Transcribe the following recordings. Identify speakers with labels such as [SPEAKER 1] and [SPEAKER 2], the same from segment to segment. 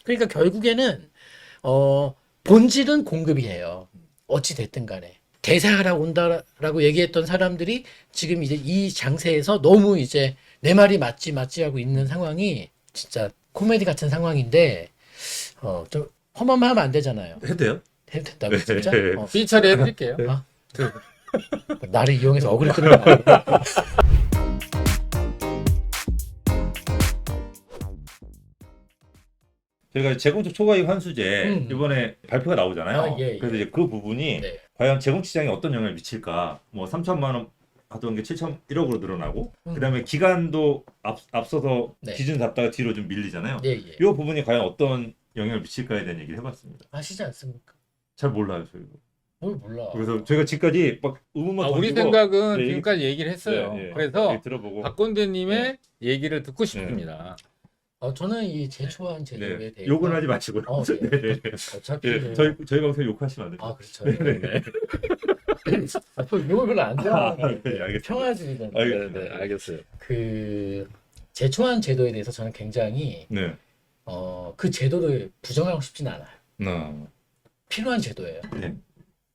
[SPEAKER 1] 그러니까 결국에는 본질은 공급이에요. 어찌 됐든 간에. 대사하라고 온다라고 얘기했던 사람들이 지금 이제 이 장세에서 너무 이제 내 말이 맞지 하고 있는 상황이 진짜 코미디 같은 상황인데 좀 험하면 안 되잖아요.
[SPEAKER 2] 해도 돼요?
[SPEAKER 1] 해도 된다고 진짜?
[SPEAKER 3] 삐 처리해드릴게요.
[SPEAKER 1] 나를 이용해서 억울히 끌는 거 아니야?
[SPEAKER 2] 저희가 재건축 초과이익 환수제 이번에 발표가 나오잖아요.
[SPEAKER 1] 예.
[SPEAKER 2] 그래서 이제 그 부분이
[SPEAKER 1] 네.
[SPEAKER 2] 과연 재건축 시장에 어떤 영향을 미칠까? 뭐 3천만 원 하던 게 7,1억으로 늘어나고, 그다음에 기간도 앞서서
[SPEAKER 1] 네.
[SPEAKER 2] 기준 잡다가 뒤로 좀 밀리잖아요.
[SPEAKER 1] 예.
[SPEAKER 2] 이 부분이 과연 어떤 영향을 미칠까에 대한 얘기를 해봤습니다.
[SPEAKER 1] 아시지 않습니까?
[SPEAKER 2] 잘 몰라요, 저희도.
[SPEAKER 1] 뭘 몰라.
[SPEAKER 2] 그래서 저희가 지금까지 막 의문만
[SPEAKER 3] 우리
[SPEAKER 2] 던지고,
[SPEAKER 3] 생각은
[SPEAKER 2] 네,
[SPEAKER 3] 지금까지 얘기를 했어요.
[SPEAKER 2] 네, 네.
[SPEAKER 3] 그래서
[SPEAKER 2] 얘기 들어보고.
[SPEAKER 3] 박건대님의 얘기를 듣고 싶습니다.
[SPEAKER 1] 저는 이 제초한 제도에
[SPEAKER 2] 네.
[SPEAKER 1] 대해서
[SPEAKER 2] 욕은 하지 마시고요.
[SPEAKER 1] 네.
[SPEAKER 2] 네.
[SPEAKER 1] 어차피
[SPEAKER 2] 네. 저희 방송 욕하시면 안 돼요.
[SPEAKER 1] 아 그렇죠. 네. 저 이걸 별로 안 좋아하는
[SPEAKER 2] 네, 알겠습니다.
[SPEAKER 1] 평화주의잖아요.
[SPEAKER 2] 알겠습니다.
[SPEAKER 3] 네, 알겠어요.
[SPEAKER 1] 그 제초한 제도에 대해서 저는 굉장히
[SPEAKER 2] 네.
[SPEAKER 1] 그 제도를 부정하고 싶지는 않아요.
[SPEAKER 2] 네.
[SPEAKER 1] 필요한 제도예요.
[SPEAKER 2] 네.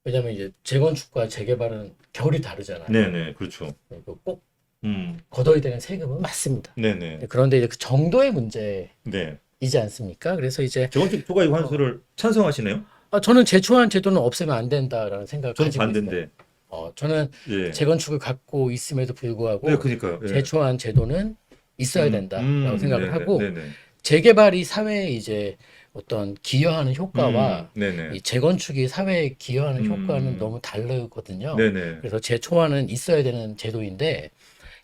[SPEAKER 1] 왜냐하면 이제 재건축과 재개발은 결이 다르잖아요.
[SPEAKER 2] 네네, 그렇죠.
[SPEAKER 1] 그리고 꼭
[SPEAKER 2] 음.
[SPEAKER 1] 걷어야 되는 세금은 맞습니다.
[SPEAKER 2] 네네.
[SPEAKER 1] 그런데 이제 그 정도의 문제이지
[SPEAKER 2] 네.
[SPEAKER 1] 않습니까? 그래서 이제
[SPEAKER 2] 재건축 초과이익 환수를 찬성하시네요?
[SPEAKER 1] 저는 제초한 제도는 없애면 안 된다라는 생각을
[SPEAKER 2] 저는
[SPEAKER 1] 가지고 있어요.
[SPEAKER 2] 반대인데.
[SPEAKER 1] 저는
[SPEAKER 2] 예.
[SPEAKER 1] 재건축을 갖고 있음에도 불구하고
[SPEAKER 2] 네, 그니까요. 예.
[SPEAKER 1] 제초한 제도는 있어야 된다라고 생각을
[SPEAKER 2] 네네,
[SPEAKER 1] 하고
[SPEAKER 2] 네네.
[SPEAKER 1] 재개발이 사회에 이제 어떤 기여하는 효과와
[SPEAKER 2] 네네.
[SPEAKER 1] 이 재건축이 사회에 기여하는
[SPEAKER 2] 음.
[SPEAKER 1] 효과는 너무 다르거든요.
[SPEAKER 2] 네네.
[SPEAKER 1] 그래서 제초안은 있어야 되는 제도인데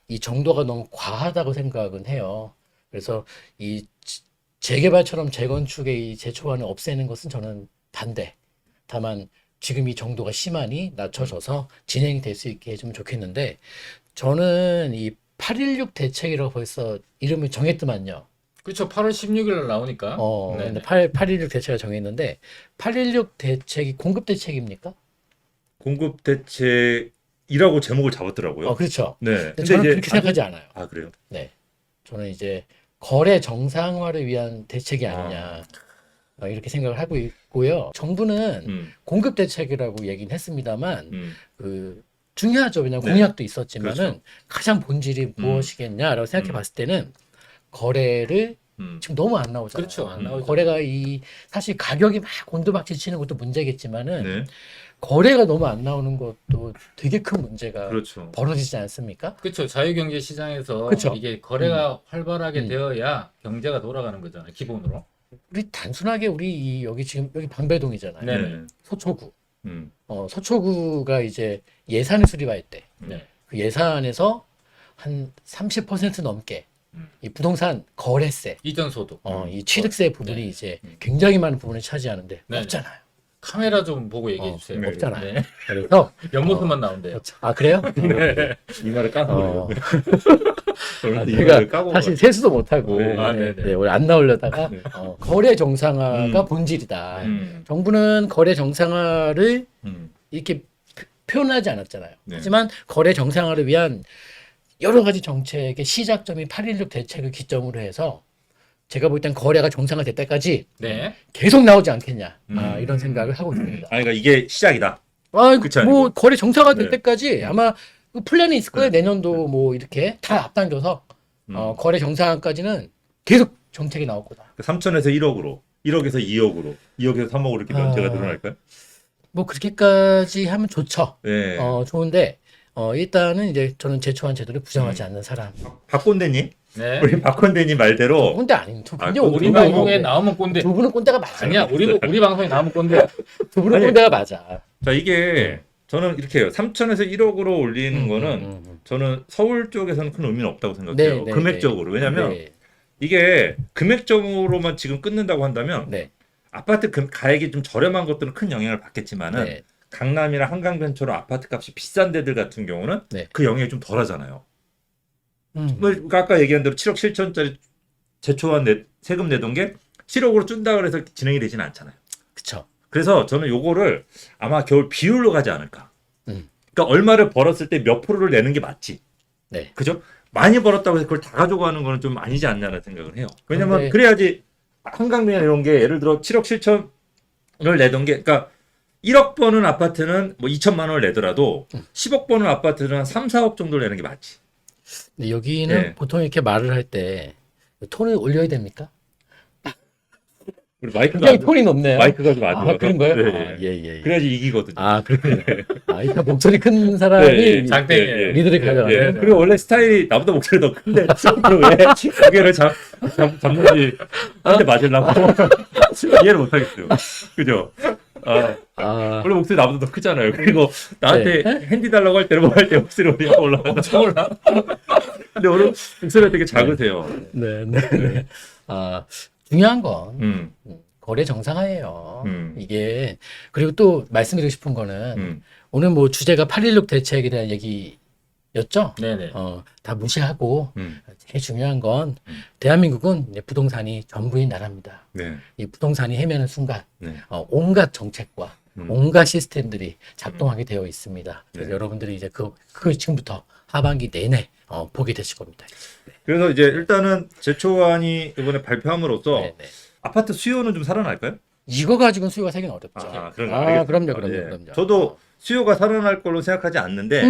[SPEAKER 1] 이 정도가 너무 과하다고 생각은 해요. 그래서 이 재개발처럼 재건축의 이 제초안을 없애는 것은 저는 반대. 다만 지금 이 정도가 심하니 낮춰져서 진행이 될 수 있게 해주면 좋겠는데 저는 이 8.16 대책이라고 벌써 이름을 정했더만요.
[SPEAKER 3] 그렇죠. 8월 16일 날 나오니까. 네.
[SPEAKER 1] 근데 8.16 대책을 정했는데 8.16 대책이 공급 대책입니까?
[SPEAKER 2] 공급 대책이라고 제목을 잡았더라고요.
[SPEAKER 1] 그렇죠.
[SPEAKER 2] 네.
[SPEAKER 1] 근데 저는 그렇게 생각하지 않아요.
[SPEAKER 2] 아, 그래요?
[SPEAKER 1] 네. 저는 이제 거래 정상화를 위한 대책이 아니냐. 이렇게 생각을 하고 있고요. 정부는 공급 대책이라고 얘기는 했습니다만 그 중요하죠. 왜냐하면
[SPEAKER 2] 네.
[SPEAKER 1] 공약도 있었지만은
[SPEAKER 2] 그렇죠.
[SPEAKER 1] 가장 본질이 무엇이겠냐라고 생각해 봤을 때는 거래를 지금 너무 안 나오잖아요.
[SPEAKER 3] 그렇죠. 안 나오죠.
[SPEAKER 1] 거래가 사실 가격이 막 곤두박질 치는 것도 문제겠지만은
[SPEAKER 2] 네.
[SPEAKER 1] 거래가 너무 안 나오는 것도 되게 큰 문제가
[SPEAKER 2] 그렇죠.
[SPEAKER 1] 벌어지지 않습니까?
[SPEAKER 3] 그렇죠. 자유경제 시장에서
[SPEAKER 1] 그쵸.
[SPEAKER 3] 이게 거래가 활발하게
[SPEAKER 1] 음.
[SPEAKER 3] 되어야 경제가 돌아가는 거잖아요. 기본으로.
[SPEAKER 1] 우리 단순하게 여기 지금 여기 방배동이잖아요.
[SPEAKER 3] 네.
[SPEAKER 1] 서초구.
[SPEAKER 2] 음.
[SPEAKER 1] 서초구가 이제 예산을 수립할 때
[SPEAKER 3] 네.
[SPEAKER 1] 그 예산에서 한 30% 넘게 이 부동산 거래세,
[SPEAKER 3] 이전 소득.
[SPEAKER 1] 이 취득세 부분이
[SPEAKER 3] 네.
[SPEAKER 1] 이제 굉장히 많은 부분을 차지하는데
[SPEAKER 3] 네.
[SPEAKER 1] 없잖아요.
[SPEAKER 3] 카메라 좀 보고 얘기해 주세요.
[SPEAKER 2] 네.
[SPEAKER 1] 없잖아요.
[SPEAKER 3] 네.
[SPEAKER 1] 그래서
[SPEAKER 3] 옆모습만 나온대요.
[SPEAKER 1] 그래요?
[SPEAKER 2] 이마를 까서 그래요.
[SPEAKER 1] 제가 사실 세수도 못하고
[SPEAKER 2] 네.
[SPEAKER 3] 아, 네네.
[SPEAKER 1] 원래 안 나오려다가
[SPEAKER 2] 네.
[SPEAKER 1] 거래 정상화가 본질이다. 정부는 거래 정상화를 이렇게 표현하지 않았잖아요.
[SPEAKER 2] 네.
[SPEAKER 1] 하지만 거래 정상화를 위한 여러 가지 정책의 시작점이 8.16 대책을 기점으로 해서 제가 볼 땐 거래가 정상화될 때까지
[SPEAKER 3] 네.
[SPEAKER 1] 계속 나오지 않겠냐 이런 생각을 하고 있습니다.
[SPEAKER 2] 그러니까 이게 시작이다. 끝이
[SPEAKER 1] 뭐
[SPEAKER 2] 아니고.
[SPEAKER 1] 거래 정상화될
[SPEAKER 2] 네.
[SPEAKER 1] 때까지 아마 그 플랜이 있을 거예요. 내년도 뭐 이렇게 다 앞당겨서 거래 정상화까지는 계속 정책이 나올 거다.
[SPEAKER 2] 3천에서 1억으로, 1억에서 2억으로, 2억에서 3억으로 이렇게 면제가 늘어날까요?
[SPEAKER 1] 뭐 그렇게까지 하면 좋죠.
[SPEAKER 2] 네.
[SPEAKER 1] 좋은데 일단은 이제 저는 제초한 제도를 부정하지 않는 사람.
[SPEAKER 2] 박건대님,
[SPEAKER 3] 네.
[SPEAKER 2] 우리 박건대님 말대로
[SPEAKER 1] 꼰대 아닌 두 분이
[SPEAKER 3] 우리
[SPEAKER 2] 꼰대
[SPEAKER 3] 방송에 나오면 꼰대.
[SPEAKER 1] 두 분은 꼰대가 맞아요.
[SPEAKER 3] 아니야. 우리 방송에 나오면 꼰대.
[SPEAKER 1] 두 분은
[SPEAKER 2] 아니,
[SPEAKER 1] 꼰대가 맞아.
[SPEAKER 2] 자 이게 저는 이렇게 해요. 3천에서 1억으로 올리는 거는 저는 서울 쪽에서는 큰 의미는 없다고 생각해요.
[SPEAKER 1] 네,
[SPEAKER 2] 금액적으로. 왜냐하면
[SPEAKER 1] 네,
[SPEAKER 2] 이게 금액적으로만 지금 끊는다고 한다면
[SPEAKER 1] 네,
[SPEAKER 2] 아파트 가액이 좀 저렴한 것들은 큰 영향을 받겠지만은
[SPEAKER 1] 네.
[SPEAKER 2] 강남이나 한강변처럼 아파트 값이 비싼 데들 같은 경우는
[SPEAKER 1] 네.
[SPEAKER 2] 그 영향이 좀 덜하잖아요. 뭐 아까 얘기한 대로 7억 7천짜리 제초한 세금 내던 게 7억으로 준다 그래서 진행이 되지는 않잖아요.
[SPEAKER 1] 그쵸.
[SPEAKER 2] 그래서 저는 요거를 아마 겨울 비율로 가지 않을까.
[SPEAKER 1] 음.
[SPEAKER 2] 그러니까 얼마를 벌었을 때 몇 프로를 내는 게 맞지.
[SPEAKER 1] 네.
[SPEAKER 2] 그죠? 많이 벌었다고 해서 그걸 다 가져가는 거는 좀 아니지 않냐는 생각을 해요. 왜냐면
[SPEAKER 1] 그런데-
[SPEAKER 2] 그래야지 한강변 이런 게 예를 들어 7억 7천을 내던 게 그러니까 1억 버는 아파트는 뭐 2천만 원을 내더라도 10억 버는 아파트는 한 3, 4억 정도를 내는 게 맞지.
[SPEAKER 1] 근데 여기는
[SPEAKER 2] 네.
[SPEAKER 1] 보통 이렇게 말을 할 때 톤을 올려야 됩니까?
[SPEAKER 2] 우리 마이크가
[SPEAKER 1] 굉장히 톤이 높네요.
[SPEAKER 2] 마이크가 좀 안 좋아서.
[SPEAKER 1] 그런 거예요?
[SPEAKER 2] 네.
[SPEAKER 1] 아, 예.
[SPEAKER 2] 그래야지 이기거든요.
[SPEAKER 1] 그렇군요. 일단 목소리 큰 사람이
[SPEAKER 2] 네,
[SPEAKER 3] 장땡이에요.
[SPEAKER 1] 리드를 가져가는.
[SPEAKER 3] 예.
[SPEAKER 2] 그리고 원래 스타일이 나보다 목소리 더 큰데 왜 고개를 잡는지 한테 맞으려고 이해를 못하겠어요. 그죠? 원래 목소리 나보다 더 크잖아요. 그리고 나한테 핸디 달라고 할 때는 뭐 할 때 목소리 어디가 올라가나. 근데 오늘 목소리가 되게 작으세요.
[SPEAKER 1] 네. 중요한 건
[SPEAKER 2] 음,
[SPEAKER 1] 거래 정상화예요.
[SPEAKER 2] 음.
[SPEAKER 1] 이게 그리고 또 말씀드리고 싶은 거는
[SPEAKER 2] 음.
[SPEAKER 1] 오늘 뭐 주제가 8.16 대책에 대한 얘기였죠.
[SPEAKER 3] 네네.
[SPEAKER 1] 다 무시하고
[SPEAKER 2] 음.
[SPEAKER 1] 제일 중요한 건 대한민국은 이제 부동산이 전부인 나라입니다.
[SPEAKER 2] 네.
[SPEAKER 1] 이 부동산이 헤매는 순간
[SPEAKER 2] 네.
[SPEAKER 1] 온갖 정책과
[SPEAKER 2] 음.
[SPEAKER 1] 온갖 시스템들이 작동하게 되어 있습니다. 그래서
[SPEAKER 2] 네.
[SPEAKER 1] 여러분들이 이제 그 지금부터 하반기 내내 보게 되실 겁니다.
[SPEAKER 2] 그래서 이제 일단은 제초안이 이번에 발표함으로써
[SPEAKER 1] 네네.
[SPEAKER 2] 아파트 수요는 좀 살아날까요?
[SPEAKER 1] 이거 가지고는 수요가 생긴 어렵죠.
[SPEAKER 2] 그런가?
[SPEAKER 1] 그럼요.
[SPEAKER 2] 예. 저도 수요가 살아날 걸로 생각하지 않는데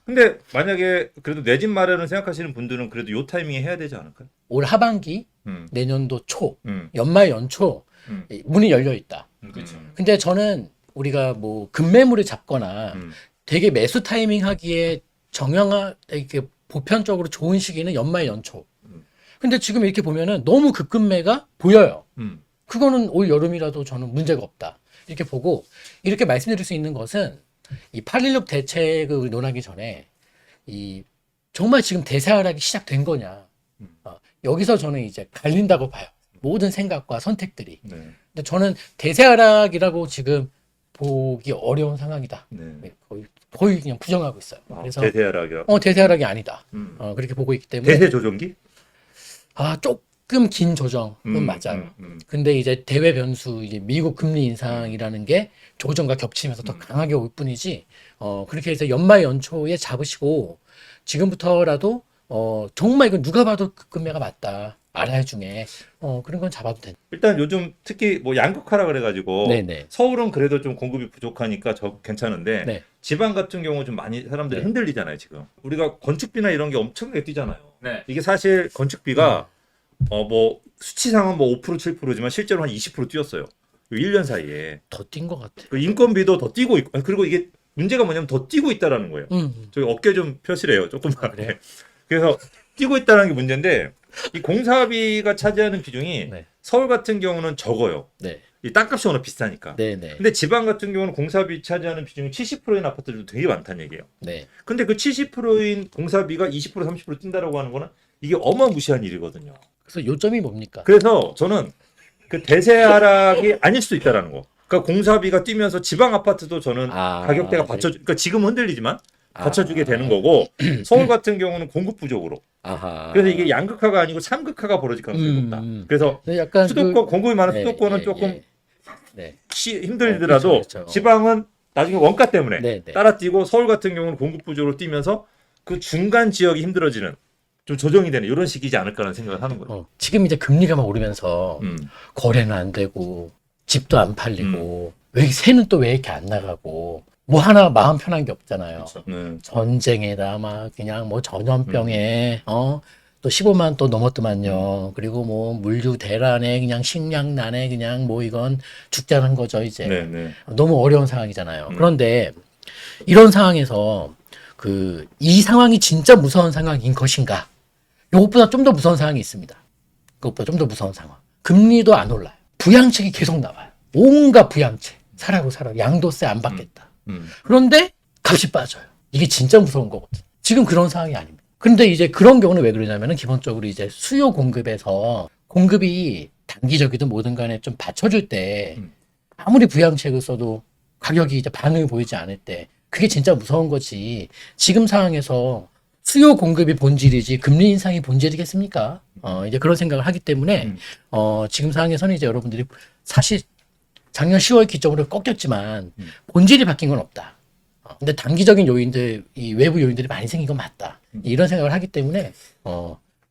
[SPEAKER 2] 근데 만약에 그래도 내 집 마련을 생각하시는 분들은 그래도 요 타이밍에 해야 되지 않을까요?
[SPEAKER 1] 올 하반기,
[SPEAKER 2] 음.
[SPEAKER 1] 내년도 초,
[SPEAKER 2] 음.
[SPEAKER 1] 연말 연초
[SPEAKER 2] 음.
[SPEAKER 1] 문이 열려 있다.
[SPEAKER 3] 그렇죠.
[SPEAKER 1] 근데 저는 우리가 뭐 급매물을 잡거나
[SPEAKER 2] 음.
[SPEAKER 1] 되게 매수 타이밍 하기에 이렇게 보편적으로 좋은 시기는 연말 연초. 근데 지금 이렇게 보면은 너무 급매가 보여요.
[SPEAKER 2] 음.
[SPEAKER 1] 그거는 올 여름이라도 저는 문제가 없다. 이렇게 보고 이렇게 말씀드릴 수 있는 것은 이 8.16 대책을 논하기 전에 이 정말 지금 대세 하락이 시작된 거냐. 여기서 저는 이제 갈린다고 봐요. 모든 생각과 선택들이.
[SPEAKER 2] 네.
[SPEAKER 1] 근데 저는 대세 하락이라고 지금 보기 어려운 상황이다.
[SPEAKER 2] 네.
[SPEAKER 1] 거의 그냥 부정하고 있어요. 그래서
[SPEAKER 2] 대세하락이요.
[SPEAKER 1] 대세 하락이 아니다.
[SPEAKER 2] 음.
[SPEAKER 1] 그렇게 보고 있기 때문에
[SPEAKER 2] 대세 조정기?
[SPEAKER 1] 조금 긴 조정은 맞아요. 근데 이제 대외 변수, 이제 미국 금리 인상이라는 게 조정과 겹치면서 더 강하게 올 뿐이지, 그렇게 해서 연말 연초에 잡으시고, 지금부터라도, 정말 이건 누가 봐도 급매가 맞다. 알아야 중에, 그런 건 잡아도 된다.
[SPEAKER 2] 일단 요즘 특히 뭐 양극화라 그래가지고
[SPEAKER 1] 네네.
[SPEAKER 2] 서울은 그래도 좀 공급이 부족하니까 괜찮은데
[SPEAKER 1] 네.
[SPEAKER 2] 지방 같은 경우 좀 많이 사람들이
[SPEAKER 1] 네.
[SPEAKER 2] 흔들리잖아요 지금. 우리가 건축비나 이런 게 엄청나게 뛰잖아요.
[SPEAKER 3] 네.
[SPEAKER 2] 이게 사실 건축비가 뭐 수치상은 뭐 5% 7%지만 실제로 한 20% 뛰었어요. 1년 사이에.
[SPEAKER 1] 더 뛴 것 같아.
[SPEAKER 2] 그 인건비도 더 뛰고 있고 그리고 이게 문제가 뭐냐면 더 뛰고 있다라는 거예요. 저기 어깨 좀 펴시래요 조금만.
[SPEAKER 1] 그래요?
[SPEAKER 2] 그래서 뛰고 있다는 게 문제인데 이 공사비가 차지하는 비중이
[SPEAKER 1] 네.
[SPEAKER 2] 서울 같은 경우는 적어요.
[SPEAKER 1] 네.
[SPEAKER 2] 이 땅값이 워낙 비싸니까.
[SPEAKER 1] 네네.
[SPEAKER 2] 근데 지방 같은 경우는 공사비 차지하는 비중이 70%인 아파트들도 되게 많다는 얘기예요.
[SPEAKER 1] 네.
[SPEAKER 2] 근데 그 70%인 공사비가 20% 30% 뛴다라고 하는 거는 이게 어마무시한 일이거든요.
[SPEAKER 1] 그래서 요점이 뭡니까?
[SPEAKER 2] 그래서 저는 그 대세 하락이 아닐 수도 있다라는 거. 그러니까 공사비가 뛰면서 지방 아파트도 저는 가격대가 그러니까 지금 흔들리지만 받쳐주게 되는 거고 서울 같은 경우는 공급 부족으로. 그래서 이게 양극화가 아니고 삼극화가 벌어질 가능성이 높다. 그래서
[SPEAKER 1] 약간
[SPEAKER 2] 수도권 공급이 많은
[SPEAKER 1] 네,
[SPEAKER 2] 수도권은
[SPEAKER 1] 예,
[SPEAKER 2] 조금
[SPEAKER 1] 네.
[SPEAKER 2] 힘들더라도
[SPEAKER 1] 그렇죠.
[SPEAKER 2] 지방은 나중에 원가 때문에
[SPEAKER 1] 네, 네.
[SPEAKER 2] 따라 뛰고 서울 같은 경우는 공급 부족으로 뛰면서 그 중간 지역이 힘들어지는 좀 조정이 되는 이런 시기지 않을까라는 생각을 하는 거예요.
[SPEAKER 1] 지금 이제 금리가 막 오르면서
[SPEAKER 2] 음.
[SPEAKER 1] 거래는 안 되고 집도 안 팔리고 왜 새는 또 왜 이렇게 안 나가고 뭐 하나 마음 편한 게 없잖아요.
[SPEAKER 2] 네.
[SPEAKER 1] 전쟁에다 막 그냥 뭐 전염병에 또 15만 또 넘었더만요. 그리고 뭐 물류 대란에 그냥 식량난에 그냥 뭐 이건 죽자는 거죠 이제.
[SPEAKER 2] 네, 네.
[SPEAKER 1] 너무 어려운 상황이잖아요. 그런데 이런 상황에서 이 상황이 진짜 무서운 상황인 것인가? 이것보다 좀 더 무서운 상황이 있습니다. 그것보다 좀 더 무서운 상황. 금리도 안 올라요. 부양책이 계속 나와요. 온갖 부양책. 사라고 양도세 안 받겠다. 그런데 값이 빠져요. 이게 진짜 무서운 거거든. 지금 그런 상황이 아닙니다. 근데 이제 그런 경우는 왜 그러냐면은 기본적으로 이제 수요 공급에서 공급이 단기적이든 뭐든 간에 좀 받쳐줄 때 아무리 부양책을 써도 가격이 이제 반응이 보이지 않을 때 그게 진짜 무서운 거지. 지금 상황에서 수요 공급이 본질이지 금리 인상이 본질이겠습니까? 이제 그런 생각을 하기 때문에 지금 상황에서는 이제 여러분들이 사실 작년 10월 기점으로 꺾였지만 본질이 바뀐 건 없다. 근데 단기적인 요인들, 이 외부 요인들이 많이 생긴 건 맞다. 이런 생각을 하기 때문에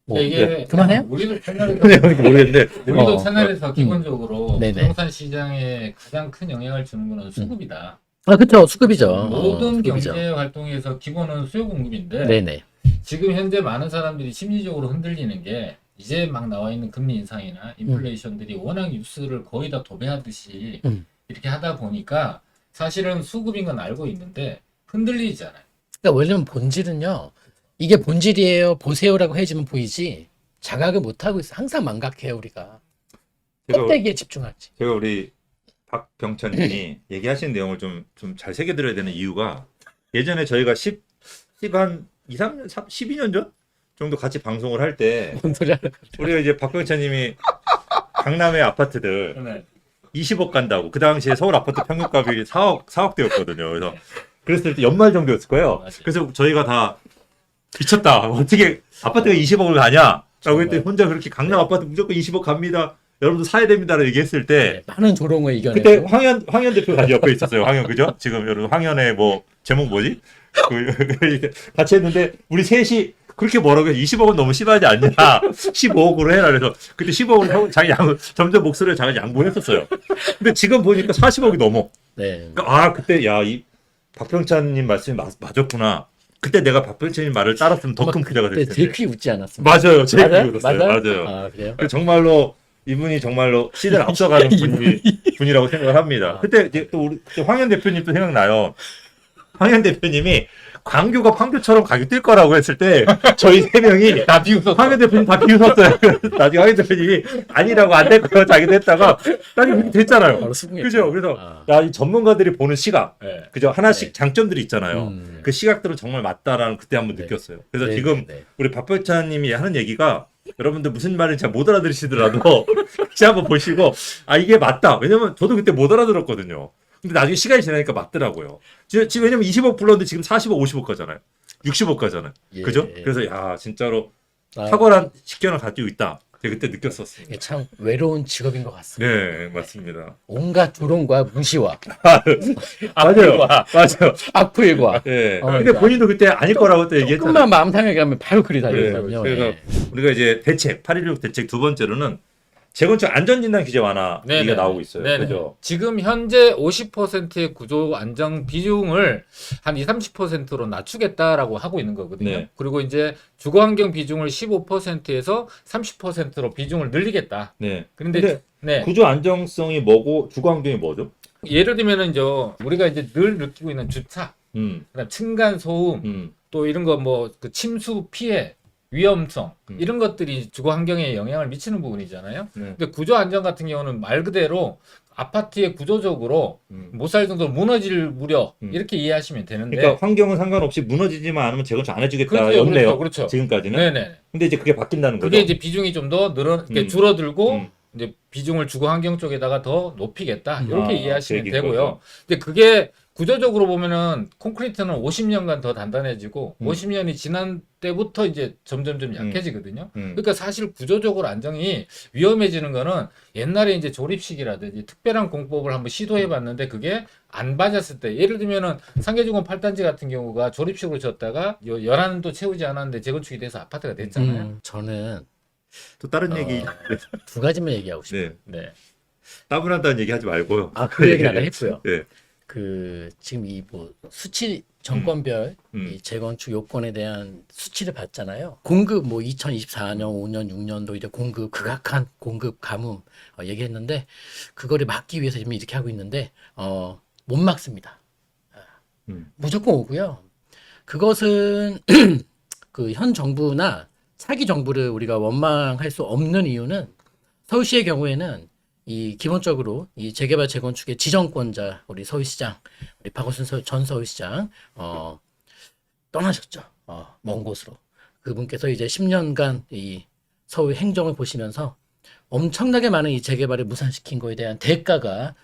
[SPEAKER 1] 뭐
[SPEAKER 3] 이게
[SPEAKER 1] 그만해요?
[SPEAKER 3] 우리도 채널에서
[SPEAKER 2] 모르겠는데
[SPEAKER 3] 우리도
[SPEAKER 1] 어.
[SPEAKER 3] 채널에서 기본적으로
[SPEAKER 1] 네네.
[SPEAKER 3] 부동산 시장에 가장 큰 영향을 주는 거는 수급이다.
[SPEAKER 1] 아, 그쵸. 수급이죠.
[SPEAKER 3] 모든
[SPEAKER 1] 수급이죠.
[SPEAKER 3] 경제 활동에서 기본은 수요 공급인데
[SPEAKER 1] 네네.
[SPEAKER 3] 지금 현재 많은 사람들이 심리적으로 흔들리는 게 이제 막 나와 있는 금리 인상이나 인플레이션들이 워낙 뉴스를 거의 다 도배하듯이 이렇게 하다 보니까 사실은 수급인 건 알고 있는데 흔들리잖아요.
[SPEAKER 1] 그러니까 원래는 본질은요. 이게 본질이에요. 보세요라고 해주면 보이지. 자각을 못 하고 있어. 항상 망각해요 우리가. 껍데기에 집중하지.
[SPEAKER 2] 제가 우리 박병천님이 얘기하신 내용을 좀 잘 새겨들어야 되는 이유가 예전에 저희가 12년 전 정도 같이 방송을 할 때
[SPEAKER 1] 뭔 소리 하는
[SPEAKER 2] 우리가 이제 박병천님이 강남의 아파트들
[SPEAKER 3] 네.
[SPEAKER 2] 20억 간다고 그 당시에 서울 아파트 평균값이 4억대였거든요. 그래서 그랬을 때 연말 정도였을 거예요.
[SPEAKER 3] 맞아요.
[SPEAKER 2] 그래서 저희가 다 미쳤다. 어떻게 아파트가 20억을 가냐? 라고 했더니 혼자 그렇게 강남 아파트 무조건 20억 갑니다. 여러분도 사야 됩니다라고 얘기했을 때
[SPEAKER 1] 많은 조롱을 이겨내고.
[SPEAKER 2] 그때 황현 대표가 옆에 있었어요. 황현 그죠? 지금 여러분 황현의 뭐 제목 뭐지? 같이 했는데 우리 셋이 그렇게 뭐라고 해서 20억은 너무 심하지 않냐? 15억으로 해라. 그래서 그때 10억을 자기 점점 목소리를 자기 양보했었어요. 근데 지금 보니까 40억이 넘어.
[SPEAKER 1] 네.
[SPEAKER 2] 그러니까 그때 야 이 박병찬님 말씀이 맞았구나. 그때 내가 박병찬님 말을 따랐으면 더 큰 기대가
[SPEAKER 1] 그때
[SPEAKER 2] 됐을
[SPEAKER 1] 제일
[SPEAKER 2] 텐데.
[SPEAKER 1] 크게 웃지 않았습니까?
[SPEAKER 2] 맞아요. 제일
[SPEAKER 1] 맞아요?
[SPEAKER 2] 웃었어요.
[SPEAKER 1] 맞아요?
[SPEAKER 2] 맞아요.
[SPEAKER 1] 아, 그래요?
[SPEAKER 2] 정말로 이분이 정말로 시대를 앞서가는 분이라고 생각을 합니다. 그때 이제 또 우리 그때 황현 대표님도 생각나요. 황현 대표님이 광교가 판교처럼 가격 뛸 거라고 했을 때 저희 세 명이
[SPEAKER 3] 다 비웃었어.
[SPEAKER 2] 황현 대표님 다 비웃었어요. 나중에 황현 대표님이 아니라고 안 될 거라고 자기도 했다가 나중에 그렇게 됐잖아요.
[SPEAKER 1] 바로 수긍했죠.
[SPEAKER 2] 그죠? 그래서 야, 이 전문가들이 보는 시각,
[SPEAKER 3] 네.
[SPEAKER 2] 그죠? 하나씩
[SPEAKER 1] 네.
[SPEAKER 2] 장점들이 있잖아요.
[SPEAKER 1] 음.
[SPEAKER 2] 그 시각들은 정말 맞다라는 그때 한번
[SPEAKER 1] 네.
[SPEAKER 2] 느꼈어요. 그래서
[SPEAKER 1] 네,
[SPEAKER 2] 지금
[SPEAKER 1] 네.
[SPEAKER 2] 우리 박병찬님이 하는 얘기가 여러분들 무슨 말인지 잘 못 알아들으시더라도 다시 한번 보시고 이게 맞다. 왜냐면 저도 그때 못 알아들었거든요. 근데 나중에 시간이 지나니까 맞더라고요. 지금 왜냐면 20억 불렀는데 지금 40억, 50억 가잖아요. 60억 가잖아요.
[SPEAKER 1] 예.
[SPEAKER 2] 그죠? 그래서 야 진짜로
[SPEAKER 1] 아,
[SPEAKER 2] 탁월한 식견을 가지고 있다. 제가 그때 느꼈었습니다.
[SPEAKER 1] 이게 참 외로운 직업인 것 같습니다.
[SPEAKER 2] 네, 맞습니다.
[SPEAKER 1] 온갖 조롱과 무시와
[SPEAKER 2] 맞아요. 맞아요.
[SPEAKER 1] 악플과
[SPEAKER 2] 네.
[SPEAKER 1] 어,
[SPEAKER 2] 근데 본인도 그때 아닐 거라고 또 얘기했잖아요.
[SPEAKER 1] 조금만 마음 상하게 하면 바로 글이
[SPEAKER 2] 네,
[SPEAKER 1] 달리거든요.
[SPEAKER 2] 그래서
[SPEAKER 1] 예.
[SPEAKER 2] 우리가 이제 대책 8.16 대책 두 번째로는 재건축 안전진단 기재 완화
[SPEAKER 3] 네네.
[SPEAKER 2] 얘기가 나오고 있어요.
[SPEAKER 3] 네네.
[SPEAKER 2] 그죠?
[SPEAKER 3] 지금 현재 50%의 구조 안정 비중을 한 20, 30%로 낮추겠다라고 하고 있는 거거든요.
[SPEAKER 2] 네.
[SPEAKER 3] 그리고 이제 주거 환경 비중을 15%에서 30%로 비중을 늘리겠다.
[SPEAKER 2] 네.
[SPEAKER 3] 그런데
[SPEAKER 2] 근데
[SPEAKER 3] 네.
[SPEAKER 2] 구조 안정성이 뭐고 주거 환경이 뭐죠?
[SPEAKER 3] 예를 들면은 이제 우리가 이제 늘 느끼고 있는 주차, 그다음 층간 소음, 또 이런 거 뭐 그 침수 피해, 위험성 이런 것들이 주거 환경에 영향을 미치는 부분이잖아요.
[SPEAKER 2] 네.
[SPEAKER 3] 근데 구조 안정 같은 경우는 말 그대로 아파트의 구조적으로 못 살 정도로 무너질 우려 이렇게 이해하시면 되는데.
[SPEAKER 2] 그러니까 환경은 상관없이 무너지지만 않으면 재건축 안 해주겠다 였네요.
[SPEAKER 3] 그렇죠, 그렇죠.
[SPEAKER 2] 지금까지는.
[SPEAKER 3] 네네.
[SPEAKER 2] 근데 이제 그게 바뀐다는 거죠.
[SPEAKER 3] 그게 이제 비중이 좀 더 줄어들고
[SPEAKER 2] 음.
[SPEAKER 3] 이제 비중을 주거 환경 쪽에다가 더 높이겠다 이렇게 이해하시면
[SPEAKER 2] 그 얘기인
[SPEAKER 3] 되고요.
[SPEAKER 2] 거죠.
[SPEAKER 3] 근데 그게 구조적으로 보면은 콘크리트는 50년간 더 단단해지고 50년이 지난 때부터 이제 점점점 약해지거든요. 그러니까 사실 구조적으로 안정이 위험해지는 거는 옛날에 이제 조립식이라든지 특별한 공법을 한번 시도해 봤는데 그게 안 맞았을 때 예를 들면은 상계주공 8단지 같은 경우가 조립식으로 졌다가 연한도 채우지 않았는데 재건축이 돼서 아파트가 됐잖아요.
[SPEAKER 1] 저는
[SPEAKER 2] 또 다른 얘기.
[SPEAKER 1] 두 가지만 얘기하고 싶어요.
[SPEAKER 2] 네.
[SPEAKER 3] 네.
[SPEAKER 2] 따분하다는 얘기 하지 말고요.
[SPEAKER 1] 그 얘기는 아까 했고요.
[SPEAKER 2] 네.
[SPEAKER 1] 그 지금 이 뭐 수치 정권별 이 재건축 요건에 대한 수치를 봤잖아요. 공급 뭐 2024년, 5년, 6년도 이제 공급 극악한 공급 가뭄 얘기했는데 그거를 막기 위해서 지금 이렇게 하고 있는데 못 막습니다. 무조건 오고요. 그것은 그 현 정부나 차기 정부를 우리가 원망할 수 없는 이유는 서울시의 경우에는 이 기본적으로 이 재개발 재건축의 지정권자 우리 서울시장 우리 박원순 전 서울시장 떠나셨죠. 먼 곳으로 그분께서 이제 10년간 이 서울 행정을 보시면서 엄청나게 많은 이 재개발을 무산시킨 거에 대한 대가가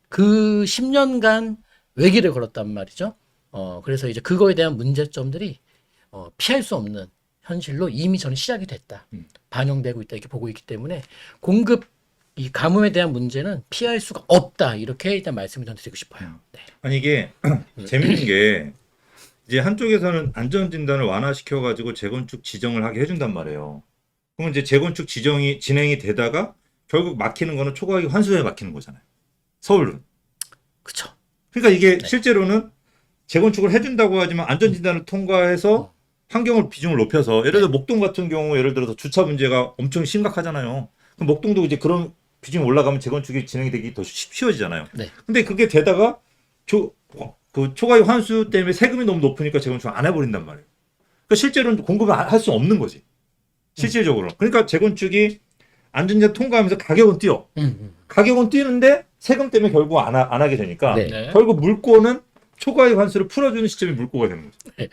[SPEAKER 1] 그 10년간 외길을 걸었단 말이죠. 그래서 이제 그거에 대한 문제점들이 피할 수 없는 현실로 이미 저는 시작이 됐다. 반영되고 있다 이렇게 보고 있기 때문에 공급 이 가뭄에 대한 문제는 피할 수가 없다 이렇게 일단 말씀을 좀 드리고 싶어요. 네.
[SPEAKER 2] 아니 이게 재밌는 게
[SPEAKER 4] 이제 한쪽에서는 안전진단을 완화시켜가지고 재건축 지정을 하게 해준단 말이에요. 그러면 이제 재건축 지정이 진행이 되다가 결국 막히는 거는 초과이익 환수에 막히는 거잖아요. 서울은.
[SPEAKER 1] 그쵸.
[SPEAKER 4] 그러니까 이게
[SPEAKER 1] 네.
[SPEAKER 4] 실제로는 재건축을 해준다고 하지만 안전진단을 통과해서 환경을 비중을 높여서 예를 들어 목동 같은 경우 예를 들어서 주차 문제가 엄청 심각하잖아요. 그럼 목동도 이제 그런 비중이 올라가면 재건축이 진행이 되기 더 쉬워지잖아요.
[SPEAKER 1] 네.
[SPEAKER 4] 근데 그게 되다가 그 초과이익 환수 때문에 세금이 너무 높으니까 재건축 안 해버린단 말이에요. 그러니까 실제로는 공급을 할 수 없는 거지. 실질적으로. 그러니까 재건축이 안전진단 통과하면서 가격은 뛰어. 가격은 뛰는데 세금 때문에 결국 안 하게 되니까
[SPEAKER 1] 네.
[SPEAKER 3] 네.
[SPEAKER 4] 결국 물꼬는 초과이익 환수를 풀어주는 시점이 물꼬가 되는 거죠.
[SPEAKER 1] 네.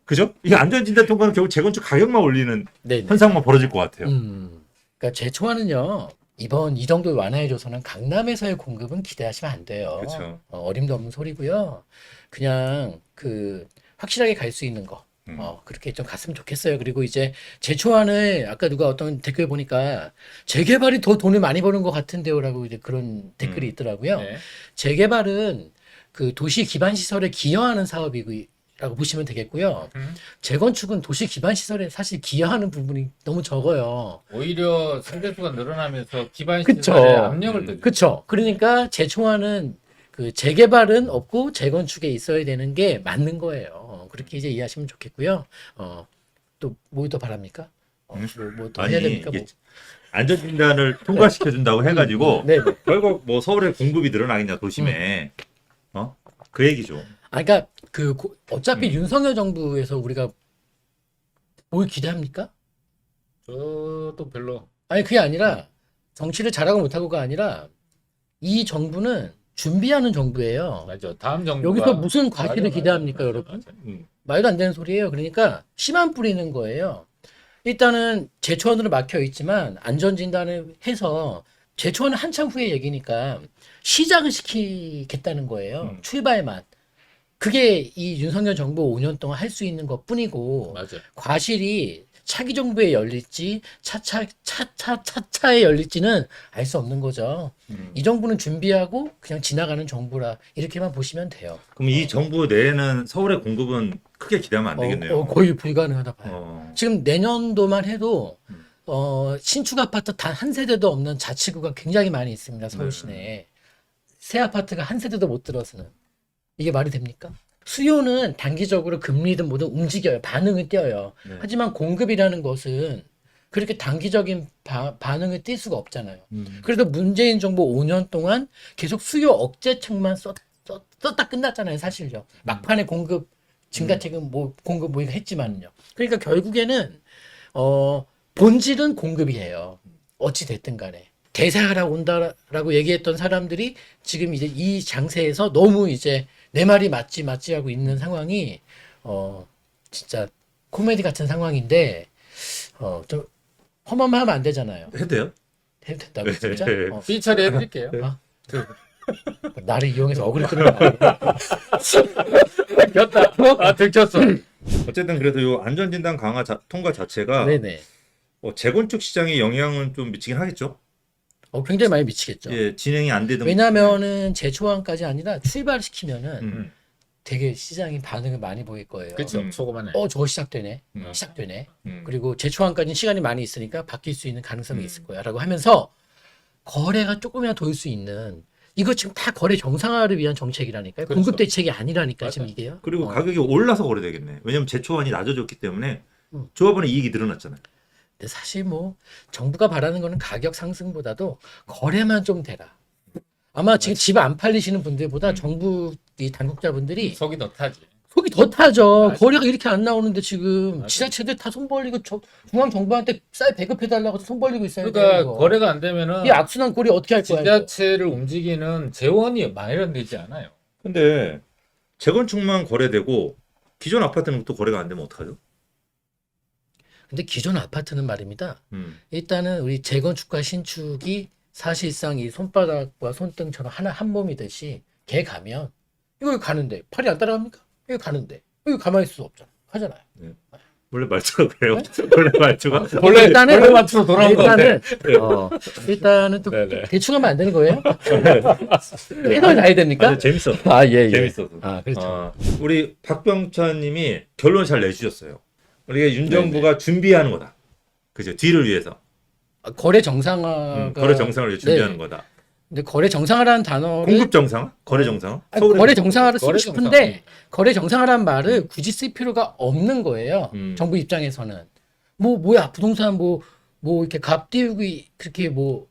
[SPEAKER 4] 그죠? 이게 안전진단 통과는 결국 재건축 가격만 올리는
[SPEAKER 1] 네.
[SPEAKER 4] 현상만 벌어질 것 같아요.
[SPEAKER 1] 그러니까 제 초안은요. 이번 이 정도 완화해줘서는 강남에서의 공급은 기대하시면 안 돼요.
[SPEAKER 4] 그렇죠.
[SPEAKER 1] 어림도 없는 소리고요. 그냥 그 확실하게 갈 수 있는 거. 그렇게 좀 갔으면 좋겠어요. 그리고 이제 제 초안을 아까 누가 어떤 댓글 보니까 재개발이 더 돈을 많이 버는 것 같은데요라고 이제 그런 댓글이 있더라고요.
[SPEAKER 3] 네.
[SPEAKER 1] 재개발은 그 도시 기반 시설에 기여하는 사업이라고 보시면 되겠고요. 재건축은 도시 기반 시설에 사실 기여하는 부분이 너무 적어요.
[SPEAKER 3] 오히려 상대수가 늘어나면서 기반
[SPEAKER 1] 그쵸.
[SPEAKER 3] 시설에 압력을 더
[SPEAKER 1] 그렇죠. 그러니까 제 초안은 그 재개발은 없고 재건축에 있어야 되는 게 맞는 거예요. 그렇게 이제 이해하시면 좋겠고요. 또 뭐 더 바랍니까? 뭐 더 해야 됩니까?
[SPEAKER 4] 이게 안전진단을 통과시켜준다고 해가지고
[SPEAKER 1] 네.
[SPEAKER 4] 결국 뭐 서울에 공급이 늘어나겠냐 도심에 그 얘기죠.
[SPEAKER 1] 그러니까 어차피 윤석열 정부에서 우리가 뭘 기대합니까?
[SPEAKER 3] 저도 별로
[SPEAKER 1] 아니 그게 아니라 정치를 잘하고 못하고가 아니라 이 정부는 준비하는 정부예요.
[SPEAKER 3] 맞아. 다음 정부가
[SPEAKER 1] 여기서 무슨 과실을
[SPEAKER 3] 맞아,
[SPEAKER 1] 기대합니까,
[SPEAKER 3] 맞아,
[SPEAKER 1] 여러분?
[SPEAKER 3] 맞아.
[SPEAKER 1] 말도 안 되는 소리예요. 그러니까 심한 뿌리는 거예요. 일단은 제초안으로 막혀 있지만 안전진단을 해서 제초안은 한참 후에 얘기니까 시작을 시키겠다는 거예요. 출발만. 그게 이 윤석열 정부 5년 동안 할 수 있는 것 뿐이고
[SPEAKER 3] 맞아.
[SPEAKER 1] 과실이 차기 정부에 열릴지 차차에 열릴지는 알 수 없는 거죠. 이 정부는 준비하고 그냥 지나가는 정부라 이렇게만 보시면 돼요.
[SPEAKER 4] 그럼 이 정부 내에는 서울의 공급은 크게 기대하면 안 되겠네요.
[SPEAKER 1] 거의 불가능하다 봐요. 지금 내년도만 해도 신축 아파트 단 한 세대도 없는 자치구가 굉장히 많이 있습니다. 서울 시내에. 새 아파트가 한 세대도 못 들어서는. 이게 말이 됩니까? 수요는 단기적으로 금리든 뭐든 움직여요. 반응을 띄어요.
[SPEAKER 4] 네.
[SPEAKER 1] 하지만 공급이라는 것은 그렇게 단기적인 반응을 띌 수가 없잖아요. 그래서 문재인 정부 5년 동안 계속 수요 억제책만 썼다 끝났잖아요. 사실요. 막판에 공급 증가책은 공급 뭐 이거 했지만요. 그러니까 결국에는 본질은 공급이에요. 어찌 됐든 간에. 대세하러 온다라고 얘기했던 사람들이 지금 이제 이 장세에서 너무 이제 내 말이 맞지 하고 있는 상황이 진짜 코미디 같은 상황인데 좀 험함하면 안 되잖아요.
[SPEAKER 4] 해도 돼요?
[SPEAKER 1] 해도 된다고 진짜?
[SPEAKER 3] 삐 처리해드릴게요.
[SPEAKER 1] 나를 이용해서 어그리 끄는 거 아니야?
[SPEAKER 3] 들켰다. 들켰어.
[SPEAKER 4] 어쨌든 그래도 이 안전진단 강화 통과 자체가
[SPEAKER 1] 네네.
[SPEAKER 4] 재건축 시장에 영향은 좀 미치긴 하겠죠.
[SPEAKER 1] 굉장히 많이 미치겠죠.
[SPEAKER 4] 예, 진행이 안 되든
[SPEAKER 1] 왜냐면은 제초안까지 아니라 출발시키면은
[SPEAKER 4] 음.
[SPEAKER 1] 되게 시장이 반응을 많이 보일 거예요.
[SPEAKER 3] 그렇죠. 초반에.
[SPEAKER 1] 저거 시작되네. 그리고 제초안까지는 시간이 많이 있으니까 바뀔 수 있는 가능성이 있을 거야. 라고 하면서 거래가 조금이라도 돌 수 있는 이거 지금 다 거래 정상화를 위한 정책이라니까요.
[SPEAKER 3] 그렇죠.
[SPEAKER 1] 공급 대책이 아니라니까
[SPEAKER 3] 맞아요.
[SPEAKER 1] 지금 이게요.
[SPEAKER 4] 그리고 가격이 올라서 거래되겠네. 왜냐면 제초안이 낮아졌기 때문에 조합원의 이익이 늘어났잖아요.
[SPEAKER 1] 근데 사실 뭐 정부가 바라는 거는 가격 상승보다도 거래만 좀 되라. 아마 지금 집 안 팔리시는 분들보다 정부 이 당국자분들이
[SPEAKER 3] 속이 더 타지.
[SPEAKER 1] 속이 더 타죠.
[SPEAKER 3] 맞아.
[SPEAKER 1] 거래가 이렇게 안 나오는데 지금
[SPEAKER 3] 맞아.
[SPEAKER 1] 지자체들 다 손 벌리고 중앙 정부한테 쌀 배급해달라고 손 벌리고 있어요.
[SPEAKER 3] 그러니까 거래가 안 되면은
[SPEAKER 1] 이 악순환 꼴이 어떻게 할 거야? 이거?
[SPEAKER 3] 지자체를 움직이는 재원이 마련되지 않아요.
[SPEAKER 4] 근데 재건축만 거래되고 기존 아파트는 또 거래가 안 되면 어떡하죠?
[SPEAKER 1] 근데 기존 아파트는 말입니다. 일단은 우리 재건축과 신축이 사실상 이 손바닥과 손등처럼 한 몸이듯이 걔 가면 이거 가는데 팔이 안 따라갑니까? 이거 가는데 이거 가만히 있을 수 없잖아. 하잖아요.
[SPEAKER 4] 네. 원래 말투가 그래요? 원래 말투가?
[SPEAKER 3] 원래
[SPEAKER 1] 일단은-
[SPEAKER 3] 원래 마트로 돌아온 거 같아.
[SPEAKER 1] 일단은 또
[SPEAKER 3] 네네.
[SPEAKER 1] 대충 하면 안 되는 거예요? 최선을 다해야 됩니까?
[SPEAKER 4] 아주 재밌었어.
[SPEAKER 1] 아, 예, 예.
[SPEAKER 4] 재밌어서.
[SPEAKER 1] 아, 그렇죠.
[SPEAKER 4] 우리 박병찬님이 결론 잘 내주셨어요. 우리가 윤 정부가 준비하는 거다. 그죠? 뒤를 위해서.
[SPEAKER 1] 거래 정상화가
[SPEAKER 4] 거래 정상을 위해 준비하는
[SPEAKER 1] 네.
[SPEAKER 4] 거다.
[SPEAKER 1] 근데 거래 정상화라는 단어를
[SPEAKER 4] 공급 정상? 거래 정상?
[SPEAKER 1] 거래 정상화를 쓰고
[SPEAKER 3] 거래
[SPEAKER 1] 싶은데 거래 정상화라는 말을 굳이 쓸 필요가 없는 거예요. 정부 입장에서는 뭐야 부동산 뭐 이렇게 값 띄우기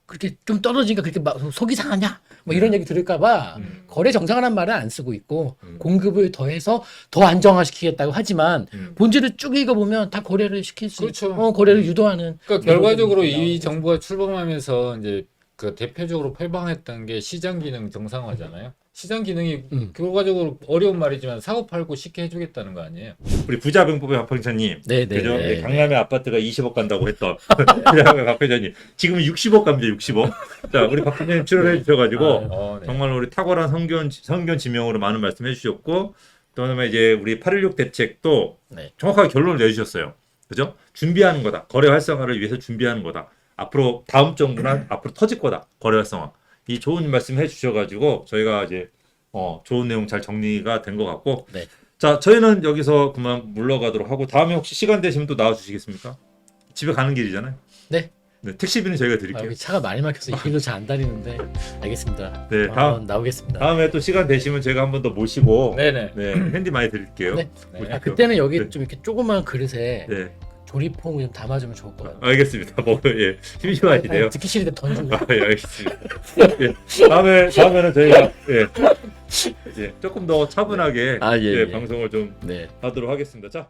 [SPEAKER 1] 그렇게 좀 떨어지니까 그렇게 막 속이 상하냐 뭐 이런 얘기 들을까봐 거래 정상화라는 말을 안 쓰고 있고 공급을 더해서 더 안정화시키겠다고 하지만 본질을 쭉 읽어보면 다 거래를 시킬 수
[SPEAKER 3] 그렇죠.
[SPEAKER 1] 거래를 유도하는
[SPEAKER 3] 그러니까 결과적으로
[SPEAKER 1] 나오죠.
[SPEAKER 3] 이 정부가 출범하면서 이제 그 대표적으로 표방했던 게 시장 기능 정상화잖아요. 시장 기능이 결과적으로 어려운 말이지만 사고 팔고 쉽게 해주겠다는 거 아니에요?
[SPEAKER 4] 우리 부자병법의 박병찬님.
[SPEAKER 1] 네, 네,
[SPEAKER 4] 그죠?
[SPEAKER 1] 네.
[SPEAKER 4] 강남의 아파트가 20억 간다고 했던 부자병법의 박병찬님. 지금 60억 갑니다. 60억. 자, 우리 박병찬님 출연해 주셔가지고
[SPEAKER 3] 네.
[SPEAKER 4] 정말 우리 탁월한 성견 지명으로 많은 말씀해 주셨고 또 다음에 이제 우리 816 대책도
[SPEAKER 1] 네.
[SPEAKER 4] 정확하게 결론을 내주셨어요. 그죠? 준비하는 거다. 거래 활성화를 위해서 준비하는 거다. 앞으로 다음 정부는 앞으로 터질 거다. 거래 활성화. 이 좋은 말씀 해주셔가지고 저희가 이제 좋은 내용 잘 정리가 된 것 같고
[SPEAKER 1] 네.
[SPEAKER 4] 자 저희는 여기서 그만 물러가도록 하고 다음에 혹시 시간 되시면 또 나와주시겠습니까? 집에 가는 길이잖아요.
[SPEAKER 1] 네.
[SPEAKER 4] 네, 택시비는 저희가
[SPEAKER 1] 아,
[SPEAKER 4] 드릴게요.
[SPEAKER 1] 여기 차가 많이 막혀서 이 길로 잘 안 다니는데 알겠습니다.
[SPEAKER 4] 네,
[SPEAKER 1] 한번 나오겠습니다.
[SPEAKER 4] 다음에 또 시간 되시면 제가 한 번 더 모시고
[SPEAKER 3] 네네.
[SPEAKER 4] 네, 핸디 많이 드릴게요.
[SPEAKER 1] 네.
[SPEAKER 4] 모십시오.
[SPEAKER 1] 그때는 여기
[SPEAKER 4] 네.
[SPEAKER 1] 좀 이렇게 조그만 그릇에
[SPEAKER 4] 네,
[SPEAKER 1] 조리퐁 좀 담아주면 좋을 것 같아요.
[SPEAKER 4] 알겠습니다. 뭐 예, 심심하시네요.
[SPEAKER 1] 듣기 싫은데 던지고.
[SPEAKER 4] 예, 알겠습니다. 예, 다음에는 저희가 조금 더 차분하게
[SPEAKER 1] 아, 예, 예.
[SPEAKER 4] 방송을 좀
[SPEAKER 1] 네.
[SPEAKER 4] 하도록 하겠습니다. 자.